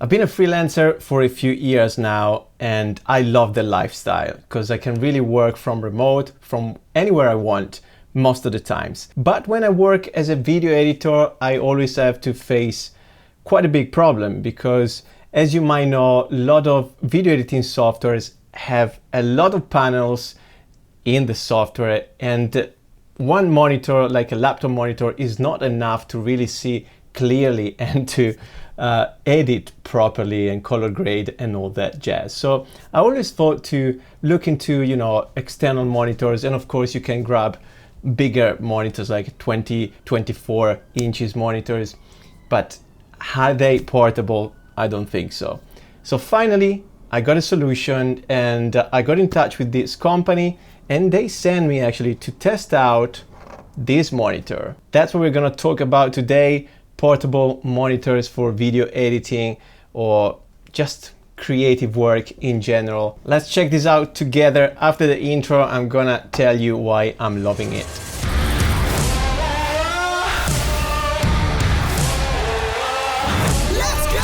I've been a freelancer for a few years now, and I love the lifestyle because I can really work from remote, from anywhere I want most of the times. But when I work as a video editor, I always have to face quite a big problem because, as you might know, a lot of video editing softwares have a lot of panels in the software, and one monitor, like a laptop monitor, is not enough to really see clearly and to edit properly and color grade and all that jazz. So I always thought to look into, external monitors, and of course you can grab bigger monitors like 24 inches monitors, but are they portable? I don't think so. So finally I got a solution, and I got in touch with this company, and they sent me actually to test out this monitor. That's what we're gonna talk about today: portable monitors for video editing or just creative work in general. Let's check this out together. After the intro, I'm gonna tell you why I'm loving it. Let's go!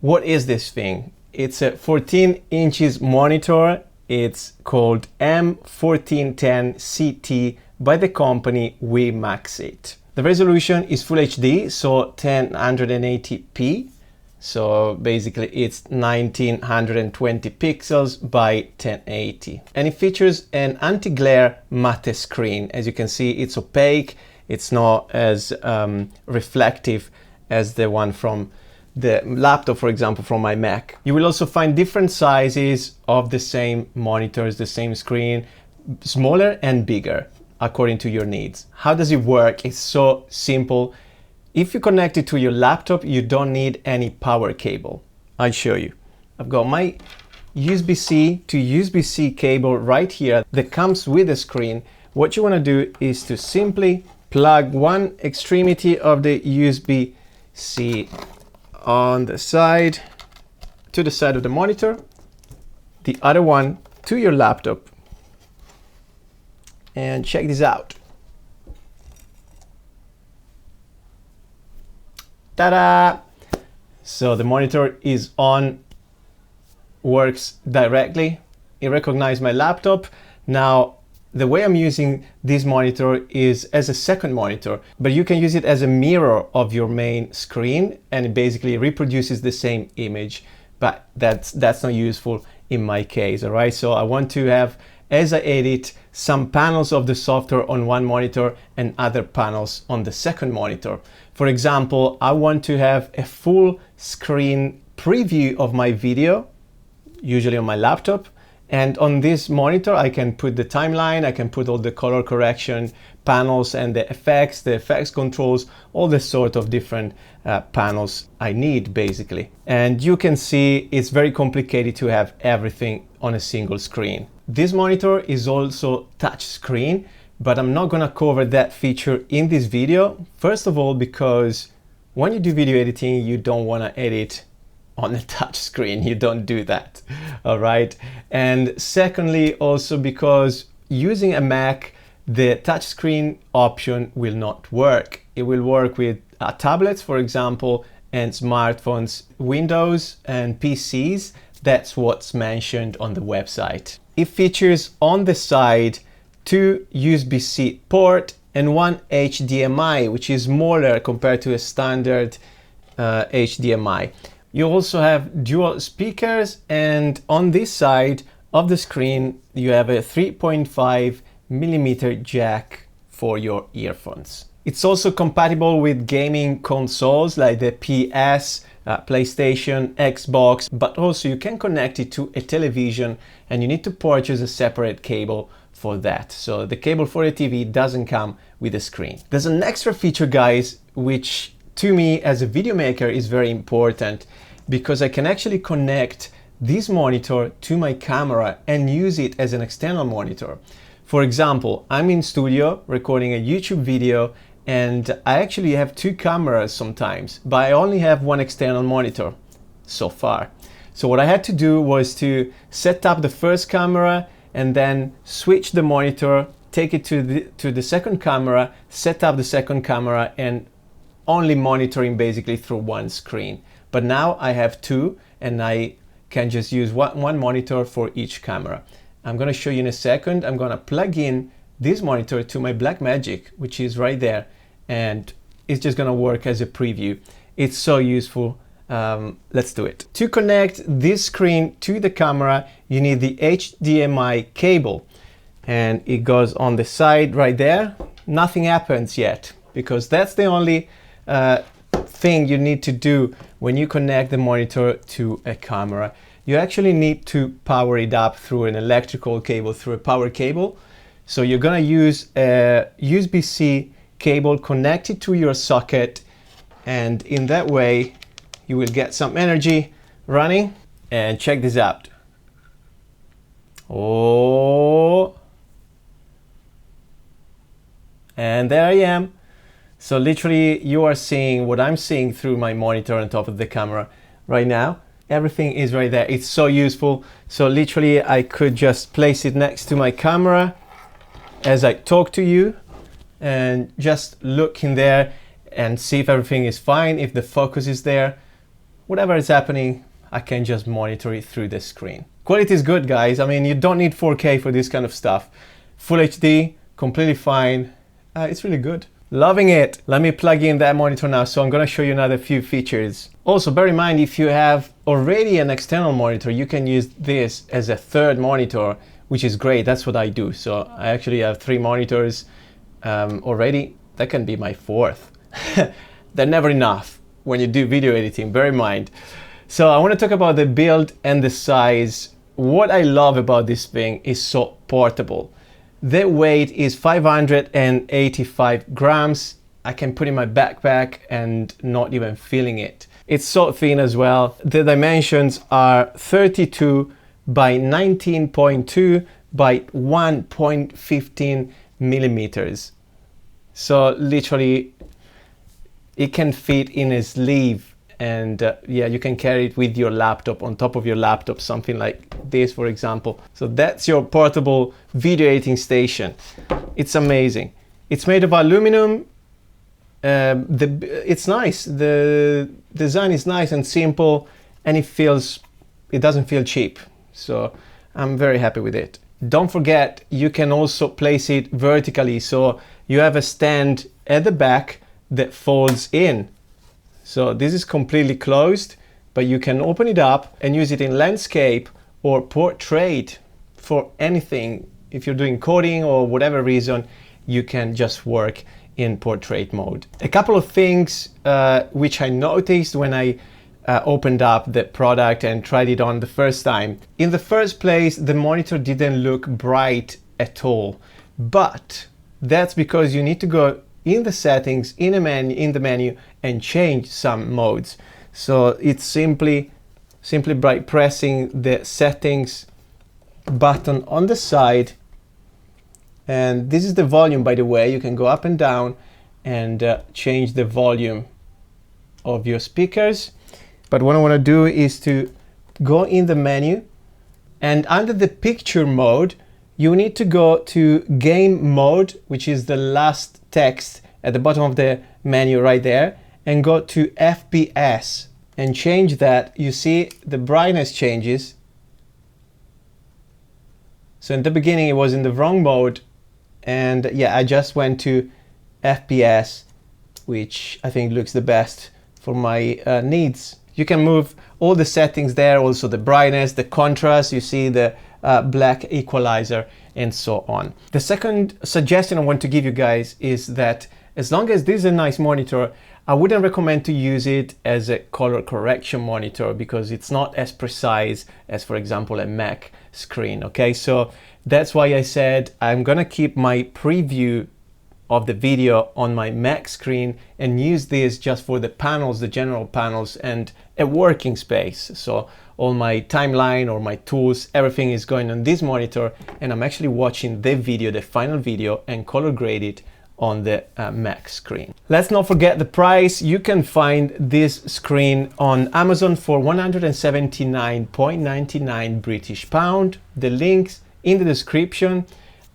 What is this thing? It's a 14 inches monitor. It's called M1410CT by the company WIMAXIT. The resolution is Full HD, so 1080p. So basically it's 1920 pixels by 1080. And it features an anti-glare matte screen. As you can see, it's opaque. It's not as reflective as the one from the laptop, for example, from my Mac. You will also find different sizes of the same monitors, the same screen, smaller and bigger, according to your needs. How does it work? It's so simple. If you connect it to your laptop, you don't need any power cable. I'll show you. I've got my USB-C to USB-C cable right here that comes with the screen. What you want to do is to simply plug one extremity of the USB-C on the side, to the side of the monitor, the other one to your laptop, and check this out. Ta-da! So the monitor is on, works directly. It recognized my laptop. Now, the way I'm using this monitor is as a second monitor, but you can use it as a mirror of your main screen, and it basically reproduces the same image, but that's not useful in my case, all right? So I want to have, as I edit, some panels of the software on one monitor and other panels on the second monitor. For example, I want to have a full screen preview of my video, usually on my laptop. And on this monitor, I can put the timeline, I can put all the color correction panels and the effects controls, all the sort of different panels I need, basically. And you can see it's very complicated to have everything on a single screen. This monitor is also touch screen, but I'm not gonna cover that feature in this video. First of all, because when you do video editing, you don't wanna edit on a touch screen. You don't do that, all right? And secondly, also because using a Mac, the touchscreen option will not work. It will work with tablets, for example, and smartphones, Windows and PCs. That's what's mentioned on the website. It features on the side 2 USB-C port and 1 HDMI, which is smaller compared to a standard HDMI. You also have dual speakers, and on this side of the screen you have a 3.5mm jack for your earphones. It's also compatible with gaming consoles like the PS, PlayStation, Xbox, but also you can connect it to a television, and you need to purchase a separate cable for that. So the cable for a TV doesn't come with a screen. There's an extra feature, guys, which to me as a video maker is very important, because I can actually connect this monitor to my camera and use it as an external monitor. For example, I'm in studio recording a YouTube video, and I actually have 2 cameras sometimes, but I only have 1 external monitor so far. So what I had to do was to set up the first camera and then switch the monitor take it to the second camera, set up the second camera, and only monitoring basically through one screen. But now I have two, and I can just use one monitor for each camera. I'm going to show you in a second. I'm going to plug in this monitor to my Blackmagic, which is right there, and it's just going to work as a preview. It's so useful. Let's do it. To connect this screen to the camera, you need the HDMI cable, and it goes on the side right there. Nothing happens yet, because that's the only thing you need to do when you connect the monitor to a camera. You actually need to power it up through an electrical cable, through a power cable. So you're gonna use a USB-C cable connected to your socket, and in that way you will get some energy running. And check this out. Oh, and there I am. So literally you are seeing what I'm seeing through my monitor on top of the camera right now. Everything is right there. It's so useful. So literally I could just place it next to my camera as I talk to you and just look in there and see if everything is fine, if the focus is there. Whatever is happening, I can just monitor it through the screen. Quality is good, guys. I mean, you don't need 4K for this kind of stuff. Full HD, completely fine. It's really good. Loving it. Let me plug in that monitor now. So I'm going to show you another few features. Also, bear in mind, if you have already an external monitor, you can use this as a third monitor, which is great. That's what I do. So I actually have 3 monitors already. That can be my 4th. They're never enough when you do video editing, bear in mind. So I want to talk about the build and the size. What I love about this thing is so portable. The weight is 585 grams. I can put in my backpack and not even feeling it. It's so thin as well. The dimensions are 32 by 19.2 by 1.15 millimeters. So literally it can fit in a sleeve, and yeah, you can carry it with your laptop, on top of your laptop, something like this, for example. So that's your portable video editing station. It's amazing. It's made of aluminum. It's nice. The design is nice and simple, and it doesn't feel cheap. So I'm very happy with it. Don't forget, you can also place it vertically. So you have a stand at the back that folds in. So this is completely closed, but you can open it up and use it in landscape or portrait for anything. If you're doing coding or whatever reason, you can just work in portrait mode. A couple of things which I noticed when I opened up the product and tried it on the first time. In the first place, the monitor didn't look bright at all, but that's because you need to go in the settings, in the menu, and change some modes. So it's simply by pressing the settings button on the side, and this is the volume, by the way. You can go up and down and change the volume of your speakers. But what I want to do is to go in the menu, and under the picture mode you need to go to game mode, which is the last text at the bottom of the menu right there, and go to FPS and change that. You see the brightness changes. So in the beginning it was in the wrong mode, and yeah, I just went to FPS, which I think looks the best for my needs. You can move all the settings there, also the brightness, the contrast, you see the black equalizer, and so on. The second suggestion I want to give you guys is that as long as this is a nice monitor, I wouldn't recommend to use it as a color correction monitor, because it's not as precise as, for example, a Mac screen. Okay, so that's why I said I'm gonna keep my preview of the video on my Mac screen and use this just for the panels, the general panels, and a working space. So all my timeline or my tools, everything is going on this monitor, and I'm actually watching the video, the final video, and color grade it on the Mac screen. Let's not forget the price. You can find this screen on Amazon for 179.99 British pound. The links in the description.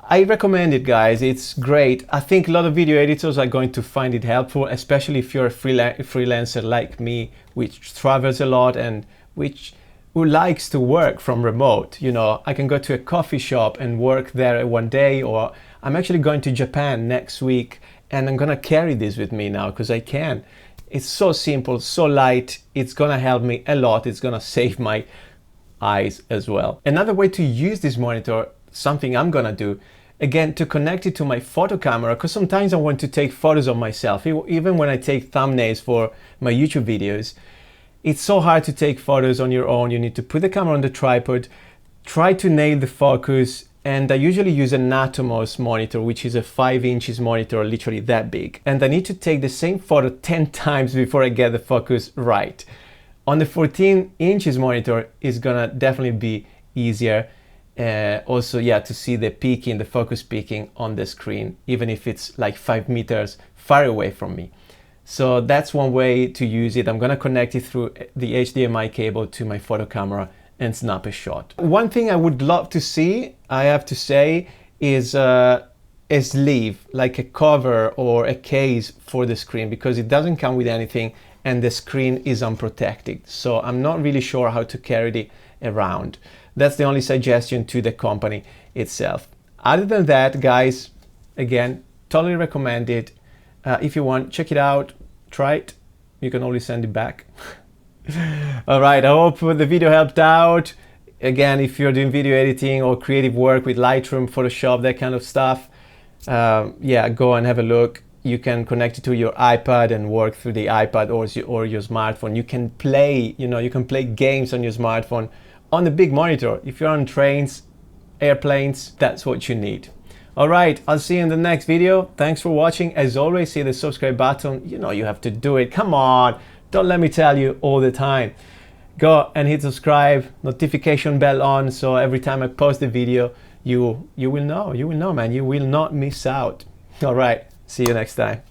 I recommend it, guys. It's great. I think a lot of video editors are going to find it helpful, especially if you're a freelancer like me, which travels a lot and who likes to work from remote. You know, I can go to a coffee shop and work there one day, or I'm actually going to Japan next week and I'm gonna carry this with me now because I can. It's so simple, so light. It's gonna help me a lot. It's gonna save my eyes as well. Another way to use this monitor, something I'm gonna do, again, to connect it to my photo camera, because sometimes I want to take photos of myself, even when I take thumbnails for my YouTube videos. It's so hard to take photos on your own. You need to put the camera on the tripod, try to nail the focus, and I usually use an Atomos monitor, which is a 5 inches monitor, literally that big. And I need to take the same photo 10 times before I get the focus right. On the 14 inches monitor, it's gonna definitely be easier. Also, yeah, to see the peaking, the focus peaking on the screen, even if it's like 5 meters far away from me. So that's one way to use it. I'm gonna connect it through the HDMI cable to my photo camera and snap a shot. One thing I would love to see, I have to say, is a sleeve, like a cover or a case for the screen, because it doesn't come with anything and the screen is unprotected. So I'm not really sure how to carry it around. That's the only suggestion to the company itself. Other than that, guys, again, totally recommend it. If you want, check it out, try it. You can always send it back. All right, I hope the video helped out. Again, if you're doing video editing or creative work with Lightroom, Photoshop, that kind of stuff, yeah, go and have a look. You can connect it to your iPad and work through the iPad or your smartphone. You can play, you can play games on your smartphone on the big monitor. If you're on trains, airplanes, that's what you need. All right, I'll see you in the next video. Thanks for watching. As always, hit the subscribe button. You know you have to do it. Come on, don't let me tell you all the time. Go and hit subscribe, notification bell on, so every time I post a video, you will know, man. You will not miss out. All right, see you next time.